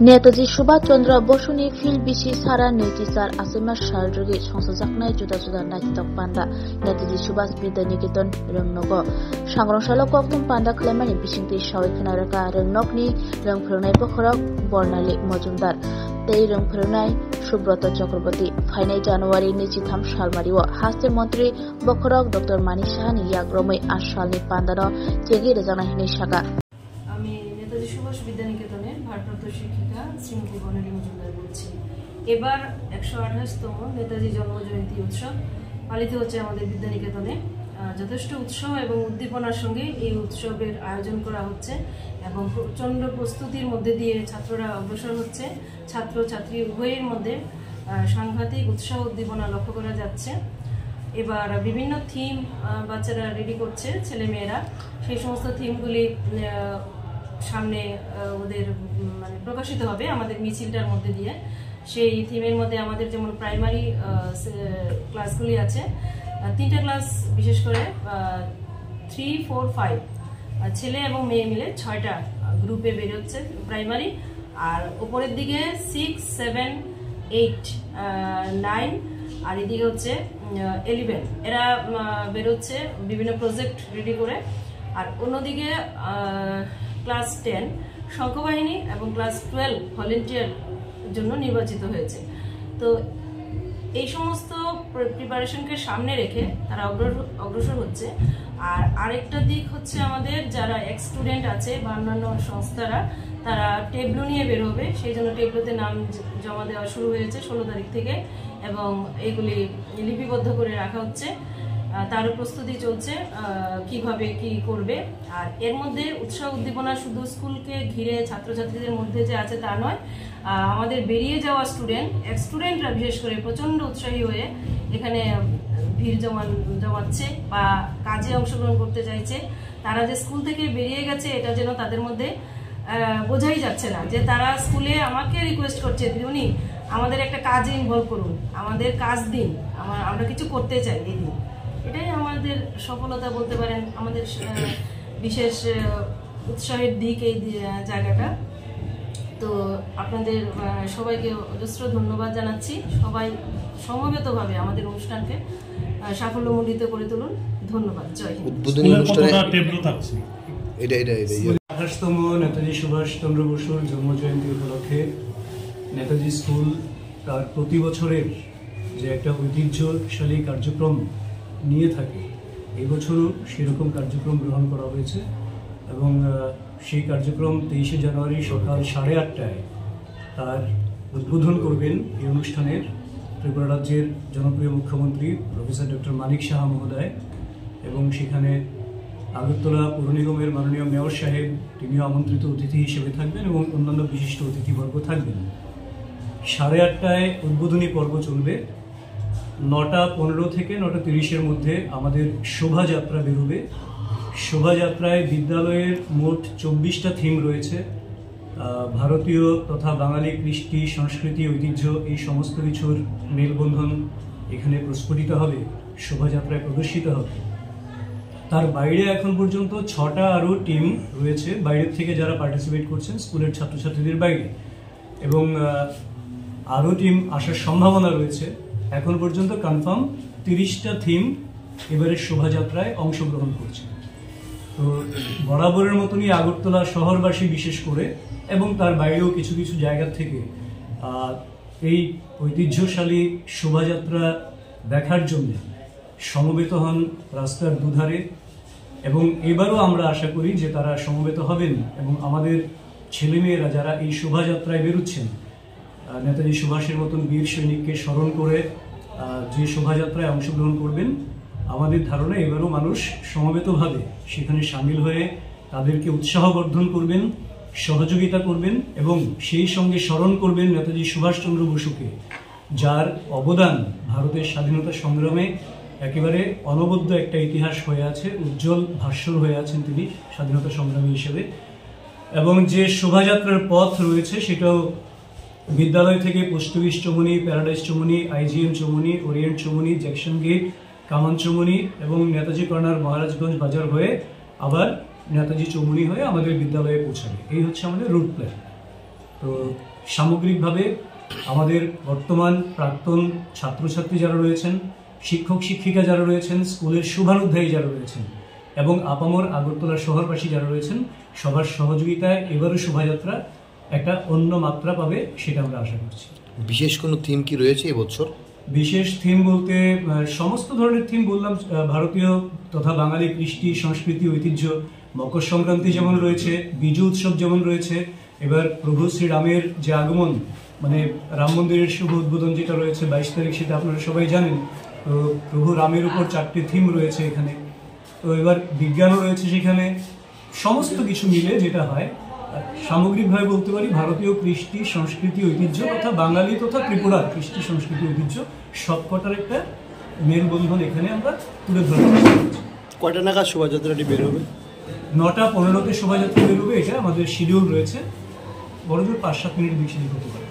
Netaji Subhash Chandra बसुनि field बिसि सारा नैतिसार आसिमा सारजोगे संसाजाखनाय जुदा जुदा नायथितक पान्दा नेताजी सुभाष विद्यानिकेतन रोंनगो सांग्रांसालो कक्तम पान्दा खालामनायनि बिसिंथि सावरायखोना रोखा रोंनकनि रोंफोरोंनाय बखरक बर्नाली मजुमदार तै रोंफोरोंनाय सुब्रत चक्रवर्ती फाइनाय जानुवारि 23 सालमारिव हास्य मंत्री बखरक डॉक्टर मानिक साहानि याग्रमै 8 सालनि पान्दानो चेगि रोजानाय हिनै सागा नेताजी सुभाष विद्यानिकेतনের ভারপ্রাপ্ত শিক্ষিকা শ্রীমতী বর্ণালী মজুমদার বলছি। এবার 128তম নেতাজি জন্মজয়ন্তী উৎসব পালিত হচ্ছে আমাদের বিদ্যানিকেতনে। যথেষ্ট উৎসাহ এবং উদ্দীপনার সঙ্গে এই উৎসবের আয়োজন করা হচ্ছে এবং প্রচণ্ড প্রস্তুতির মধ্যে দিয়ে ছাত্ররা অগ্রসর হচ্ছে। ছাত্র ছাত্রী উভয়ের মধ্যে সাংঘাতিক উৎসাহ উদ্দীপনা লক্ষ্য করা যাচ্ছে। এবার বিভিন্ন থিম বাচ্চারা রেডি করছে, ছেলেমেয়েরা সেই সমস্ত থিমগুলি সামনে ওদের মানে প্রকাশিত হবে আমাদের মিছিলটার মধ্যে দিয়ে। সেই থিমের মধ্যে আমাদের যেমন প্রাইমারি ক্লাসগুলি আছে, 3টা ক্লাস বিশেষ করে 3, 4, 5 ছেলে এবং মেয়ে মিলে 6টা গ্রুপে বেরোচ্ছে প্রাইমারি। আর উপরের দিকে 6, 7, 8, 9 আর এদিকে হচ্ছে 11 এরা বেরোচ্ছে বিভিন্ন প্রজেক্ট রেডি করে। আর অন্যদিকে ক্লাস 10 সংঘবাহিনী এবং ক্লাস 12 ভলেন্টিয়ার জন্য নির্বাচিত হয়েছে। তো এই সমস্ত প্রিপারেশনকে সামনে রেখে তারা অগ্রসর হচ্ছে। আর আরেকটা দিক হচ্ছে আমাদের যারা এক্স স্টুডেন্ট আছে বা অন্যান্য সংস্থারা তারা টেবলো নিয়ে বের হবে। সেই জন্য টেবলোতে নাম জমা দেওয়া শুরু হয়েছে 16 তারিখ থেকে এবং এগুলি লিপিবদ্ধ করে রাখা হচ্ছে। তার প্রস্তুতি চলছে কিভাবে কি করবে। আর এর মধ্যে উৎসাহ উদ্দীপনা শুধু স্কুলকে ঘিরে ছাত্রছাত্রীদের মধ্যে যে আছে তা নয়, আমাদের বেরিয়ে যাওয়া স্টুডেন্টরা বিশেষ করে প্রচণ্ড উৎসাহী হয়ে এখানে ভিড় জমাচ্ছে বা কাজে অংশগ্রহণ করতে চাইছে। তারা যে স্কুল থেকে বেরিয়ে গেছে এটা যেন তাদের মধ্যে বোঝাই যাচ্ছে না, যে তারা স্কুলে আমাকে রিকোয়েস্ট করছে দিদি আমাদের একটা কাজে ইনভলভ করুন, আমাদের কাজ দিন, আমরা কিছু করতে চাই এই দিন। এটাই আমাদের সফলতা বলতে পারেন, আমাদের বিশেষ উৎসাহের দিক এই জায়গাটা। তো আপনাদের সবাইকে অজস্র ধন্যবাদ জানাচ্ছি। সবাই সমবেতভাবে আমাদের অনুষ্ঠানকে সাফল্যমণ্ডিত করে তুলুন। ধন্যবাদ। জয় হিন্দ। 28তম নেতাজি সুভাষ চন্দ্র বসুর জন্মজয়ন্তী উপলক্ষে নেতাজি স্কুল তার প্রতি বছরের যে একটা ঐতিহ্যশালী কার্যক্রম নিয়ে থাকে, এই বছরও সেরকম কার্যক্রম গ্রহণ করা হয়েছে এবং সেই কার্যক্রম 23শে জানুয়ারি সকাল 8:30টায় তার উদ্বোধন করবেন এই অনুষ্ঠানের ত্রিপুরা রাজ্যের জনপ্রিয় মুখ্যমন্ত্রী প্রফেসর ডক্টর মানিক সাহা মহোদয়। এবং সেখানে আগরতলা পৌর নিগমের মাননীয় মেয়র সাহেব তিনিও আমন্ত্রিত অতিথি হিসেবে থাকবেন এবং অন্যান্য বিশিষ্ট অতিথিবর্গ থাকবেন। 8:30টায় উদ্বোধনী পর্ব চলবে। 9:15 থেকে 9:30-এর মধ্যে আমাদের শোভাযাত্রা বেরোবে। শোভাযাত্রায় বিদ্যালয়ের মোট 24টা থিম রয়েছে। ভারতীয় তথা বাঙালি কৃষ্টি সংস্কৃতি ঐতিহ্য এই সমস্ত কিছুর মেলবন্ধন এখানে প্রস্ফুটিত হবে, শোভাযাত্রায় প্রদর্শিত হবে। তার বাইরে এখন পর্যন্ত 6টা আরও টিম রয়েছে বাইরের থেকে যারা পার্টিসিপেট করছেন স্কুলের ছাত্রছাত্রীদের বাইরে, এবং আরও টিম আসার সম্ভাবনা রয়েছে। এখন পর্যন্ত কনফার্ম 30টা থিম এবারের শোভাযাত্রায় অংশগ্রহণ করছে। তো বরাবরের মতনই আগরতলা শহরবাসী বিশেষ করে এবং তার বাইরেও কিছু কিছু জায়গা থেকে এই ঐতিহ্যশালী শোভাযাত্রা দেখার জন্য সমবেত হন রাস্তার দুধারে। এবং এবারও আমরা আশা করি যে তারা সমবেত হবেন এবং আমাদের ছেলেমেয়েরা যারা এই শোভাযাত্রায় বেরোচ্ছেন নেতাজি সুভাষের মতন বীর সৈনিককে স্মরণ করে যে শোভাযাত্রায় অংশগ্রহণ করবেন, আমাদের ধারণা এবারও মানুষ সমবেতভাবে সেখানে সামিল হয়ে তাদেরকে উৎসাহবর্ধন করবেন, সহযোগিতা করবেন এবং সেই সঙ্গে স্মরণ করবেন নেতাজি সুভাষচন্দ্র বসুকে, যার অবদান ভারতের স্বাধীনতা সংগ্রামে একেবারে অনবদ্য একটা ইতিহাস হয়ে আছে, উজ্জ্বল ভাস্বর হয়ে আছেন তিনি স্বাধীনতা সংগ্রামী হিসেবে। এবং যে শোভাযাত্রার পথ রয়েছে সেটাও বিদ্যালয় থেকে পোস্ট অফিস চৌমুনি, প্যারাডাইস চৌমুনি, IGM চৌমুনি, ওরিয়েন্ট চৌমুনি, জ্যাকসন গেট, কামান চৌমুনি এবং নেতাজি কর্নার মহারাজগঞ্জ বাজার হয়ে আবার নেতাজি চৌমুনি হয়ে আমাদের বিদ্যালয়ে পৌঁছাবে। এই হচ্ছে আমাদের রুট প্ল্যান। তো সামগ্রিকভাবে আমাদের বর্তমান প্রাক্তন ছাত্রছাত্রী যারা রয়েছেন, শিক্ষক শিক্ষিকা যারা রয়েছেন, স্কুলের শুভানুধ্যায়ী যারা রয়েছেন এবং আপামর আগরতলা শহরবাসী যারা রয়েছেন, সবার সহযোগিতায় এবারও শোভাযাত্রা একটা অন্য মাত্রা পাবে, সেটা আমরা আশা করছি। বিশেষ কোনো থিম কি রয়েছে এবছর? বিশেষ থিম বলতে সমস্ত ধরনের থিম বললাম, ভারতীয় তথা বাঙালি কৃষ্টি সংস্কৃতি ঐতিহ্য, মকর সংক্রান্তি যেমন রয়েছে, বিজু উৎসব যেমন রয়েছে, এবার প্রভু শ্রীরামের যে আগমন, মানে রাম মন্দিরের শুভ উদ্বোধন যেটা রয়েছে 22 তারিখ, সেটা আপনারা সবাই জানেন। তো প্রভু রামের উপর 4টি থিম রয়েছে এখানে। তো এবার বিজ্ঞানও রয়েছে সেখানে। সমস্ত কিছু মিলে যেটা হয়, সামগ্রিকভাবে বলতে পারি ভারতীয় কৃষ্টি সংস্কৃতি ঐতিহ্য তথা বাঙালি তথা ত্রিপুরার কৃষ্টি সংস্কৃতি ঐতিহ্য সবকটার একটা মেলবন্ধন এখানে আমরা তুলে ধরতে পারছি। কয়টা নাগাদ শোভাযাত্রাটি বের হবে? 9টা 15-তে শোভাযাত্রা বেরোবে, এটা আমাদের শিডিউল রয়েছে। বড়জোর 5-7 মিনিট বেশি হতে পারে।